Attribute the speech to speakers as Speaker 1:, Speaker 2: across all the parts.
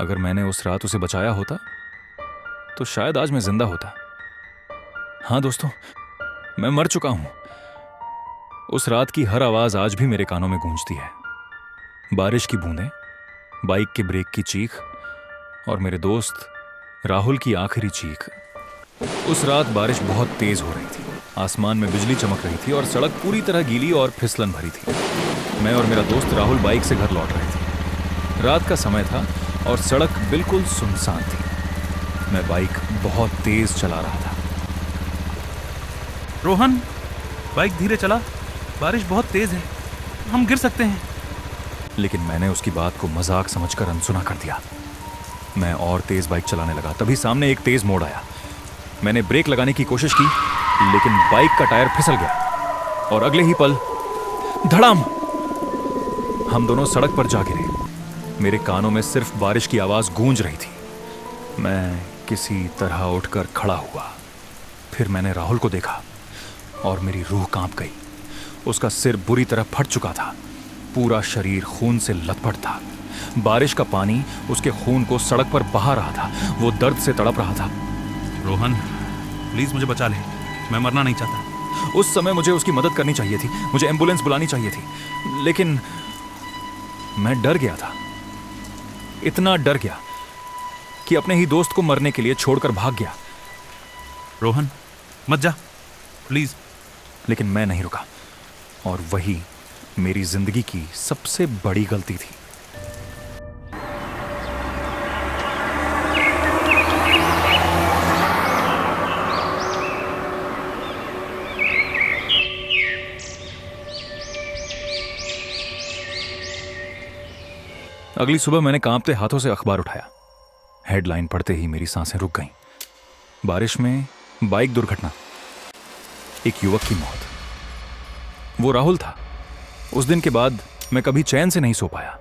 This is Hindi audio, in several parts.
Speaker 1: अगर मैंने उस रात उसे बचाया होता तो शायद आज मैं जिंदा होता। हाँ दोस्तों, मैं मर चुका हूं। उस रात की हर आवाज आज भी मेरे कानों में गूंजती है। बारिश की बूंदें, बाइक के ब्रेक की चीख और मेरे दोस्त राहुल की आखिरी चीख। उस रात बारिश बहुत तेज हो रही थी, आसमान में बिजली चमक रही थी और सड़क पूरी तरह गीली और फिसलन भरी थी। मैं और मेरा दोस्त राहुल बाइक से घर लौट रहे थे। रात का समय था और सड़क बिल्कुल सुनसान थी। मैं बाइक बहुत तेज चला रहा था।
Speaker 2: रोहन, बाइक धीरे चला, बारिश बहुत तेज है, हम गिर सकते हैं।
Speaker 1: लेकिन मैंने उसकी बात को मजाक समझकर अनसुना कर दिया। मैं और तेज बाइक चलाने लगा। तभी सामने एक तेज मोड़ आया। मैंने ब्रेक लगाने की कोशिश की, लेकिन बाइक का टायर फिसल गया और अगले ही पल धड़ाम, हम दोनों सड़क पर जा गिरे। मेरे कानों में सिर्फ बारिश की आवाज गूंज रही थी। मैं किसी तरह उठकर खड़ा हुआ। फिर मैंने राहुल को देखा और मेरी रूह कांप गई। उसका सिर बुरी तरह फट चुका था, पूरा शरीर खून से लथपथ था। बारिश का पानी उसके खून को सड़क पर बहा रहा था। वो दर्द से तड़प रहा था।
Speaker 2: रोहन, प्लीज मुझे बचा ले, मैं मरना नहीं चाहता।
Speaker 1: उस समय मुझे उसकी मदद करनी चाहिए थी, मुझे एम्बुलेंस बुलानी चाहिए थी, लेकिन मैं डर गया था। इतना डर गया कि अपने ही दोस्त को मरने के लिए छोड़कर भाग गया।
Speaker 2: रोहन, मत जा प्लीज।
Speaker 1: लेकिन मैं नहीं रुका और वही मेरी जिंदगी की सबसे बड़ी गलती थी। अगली सुबह मैंने कांपते हाथों से अखबार उठाया। हेडलाइन पढ़ते ही मेरी सांसें रुक गईं। बारिश में बाइक दुर्घटना, एक युवक की मौत। वो राहुल था। उस दिन के बाद मैं कभी चैन से नहीं सो पाया।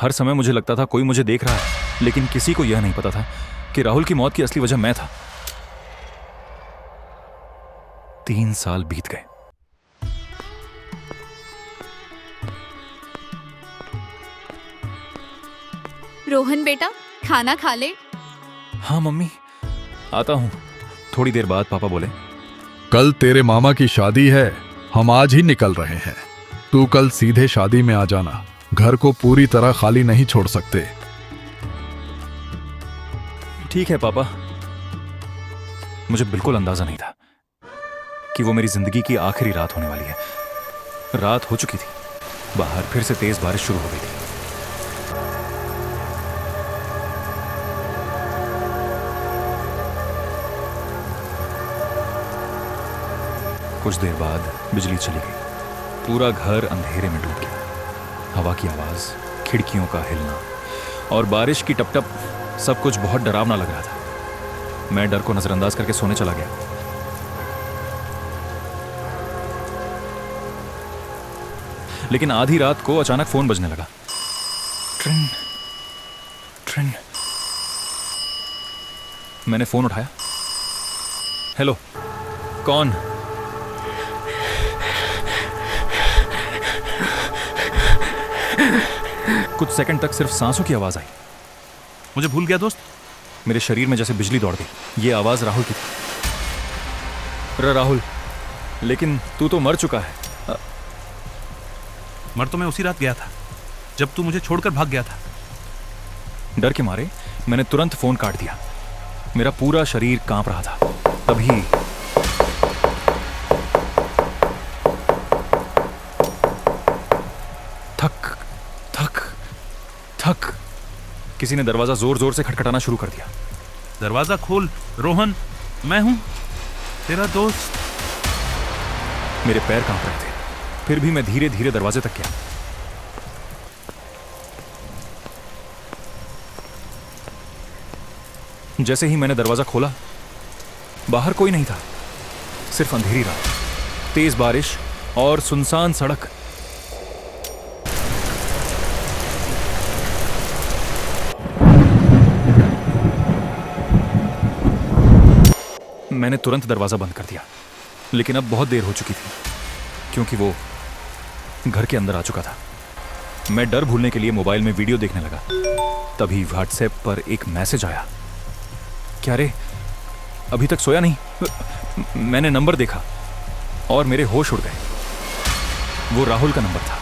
Speaker 1: हर समय मुझे लगता था कोई मुझे देख रहा है, लेकिन किसी को यह नहीं पता था कि राहुल की मौत की असली वजह मैं था। 3 साल बीत गए।
Speaker 3: रोहन बेटा, खाना खा ले।
Speaker 1: हाँ मम्मी, आता हूं। थोड़ी देर बाद पापा बोले,
Speaker 4: कल तेरे मामा की शादी है, हम आज ही निकल रहे हैं। तू कल सीधे शादी में आ जाना, घर को पूरी तरह खाली नहीं छोड़ सकते।
Speaker 1: ठीक है पापा। मुझे बिल्कुल अंदाजा नहीं था कि वो मेरी जिंदगी की आखिरी रात होने वाली है। रात हो चुकी थी। बाहर फिर से तेज बारिश शुरू हो गई थी। कुछ देर बाद बिजली चली गई। पूरा घर अंधेरे में डूब गया। हवा की आवाज, खिड़कियों का हिलना और बारिश की टपटप, सब कुछ बहुत डरावना लग रहा था। मैं डर को नजरअंदाज करके सोने चला गया। लेकिन आधी रात को अचानक फोन बजने लगा। ट्रिन ट्रिन। मैंने फोन उठाया। हेलो, कौन? कुछ सेकंड तक सिर्फ सांसों की आवाज आई।
Speaker 2: मुझे भूल गया दोस्त।
Speaker 1: मेरे शरीर में जैसे बिजली दौड़ गई। ये आवाज राहुल की थी। राहुल, लेकिन तू तो मर चुका है।
Speaker 2: मर तो मैं उसी रात गया था जब तू मुझे छोड़कर भाग गया था।
Speaker 1: डर के मारे मैंने तुरंत फोन काट दिया। मेरा पूरा शरीर कांप रहा था। तभी थक थक थक किसी ने दरवाजा जोर जोर से खटखटाना शुरू कर दिया।
Speaker 2: दरवाजा खोल रोहन, मैं हूं तेरा दोस्त।
Speaker 1: मेरे पैर कांप रहे थे, फिर भी मैं धीरे धीरे दरवाजे तक गया। जैसे ही मैंने दरवाजा खोला, बाहर कोई नहीं था। सिर्फ अंधेरी रात, तेज बारिश और सुनसान सड़क। मैंने तुरंत दरवाजा बंद कर दिया, लेकिन अब बहुत देर हो चुकी थी क्योंकि वो घर के अंदर आ चुका था। मैं डर भूलने के लिए मोबाइल में वीडियो देखने लगा। तभी व्हाट्सएप पर एक मैसेज आया। क्या रे, अभी तक सोया नहीं? मैंने नंबर देखा और मेरे होश उड़ गए। वो राहुल का नंबर था।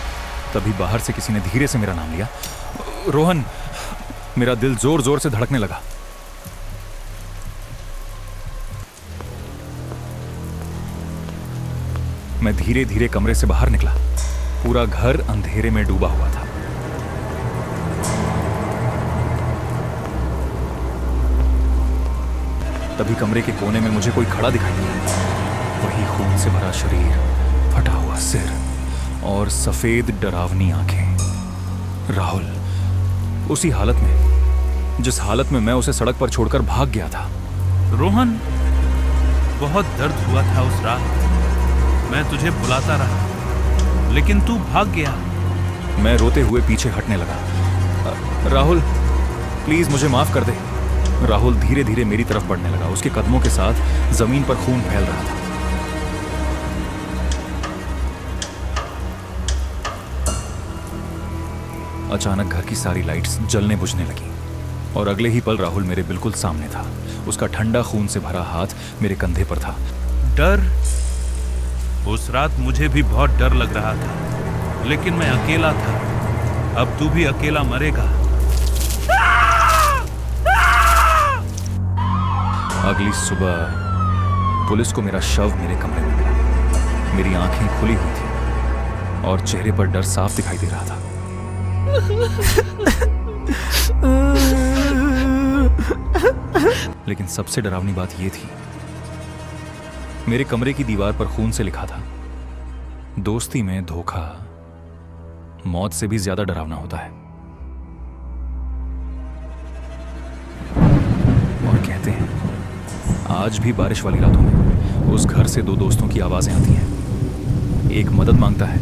Speaker 1: तभी बाहर से किसी ने धीरे से मेरा नाम लिया, रोहन। मेरा दिल जोर जोर से धड़कने लगा। मैं धीरे धीरे कमरे से बाहर निकला। पूरा घर अंधेरे में डूबा हुआ था। तभी कमरे के कोने में मुझे कोई खड़ा दिखाई दिया। वही खून से भरा शरीर, फटा हुआ सिर और सफेद डरावनी आंखें। राहुल, उसी हालत में जिस हालत में मैं उसे सड़क पर छोड़कर भाग गया था।
Speaker 2: रोहन, बहुत दर्द हुआ था उस रात। मैं तुझे बुलाता रहा, लेकिन तू भाग गया।
Speaker 1: मैं रोते हुए पीछे हटने लगा। राहुल, प्लीज मुझे माफ कर दे। राहुल धीरे धीरे मेरी तरफ बढ़ने लगा। उसके कदमों के साथ जमीन पर खून फैल रहा था। अचानक घर की सारी लाइट्स जलने बुझने लगी और अगले ही पल राहुल मेरे बिल्कुल सामने था। उसका ठंडा खून से भरा हाथ मेरे कंधे पर था।
Speaker 2: डर? उस रात मुझे भी बहुत डर लग रहा था, लेकिन मैं अकेला था। अब तू भी अकेला मरेगा।
Speaker 1: अगली सुबह पुलिस को मेरा शव मेरे कमरे में मिला। मेरी आंखें खुली हुई थी और चेहरे पर डर साफ दिखाई दे रहा था। लेकिन सबसे डरावनी बात यह थी, मेरे कमरे की दीवार पर खून से लिखा था, दोस्ती में धोखा मौत से भी ज्यादा डरावना होता है। और कहते हैं आज भी बारिश वाली रातों में उस घर से दो दोस्तों की आवाजें आती हैं। एक मदद मांगता है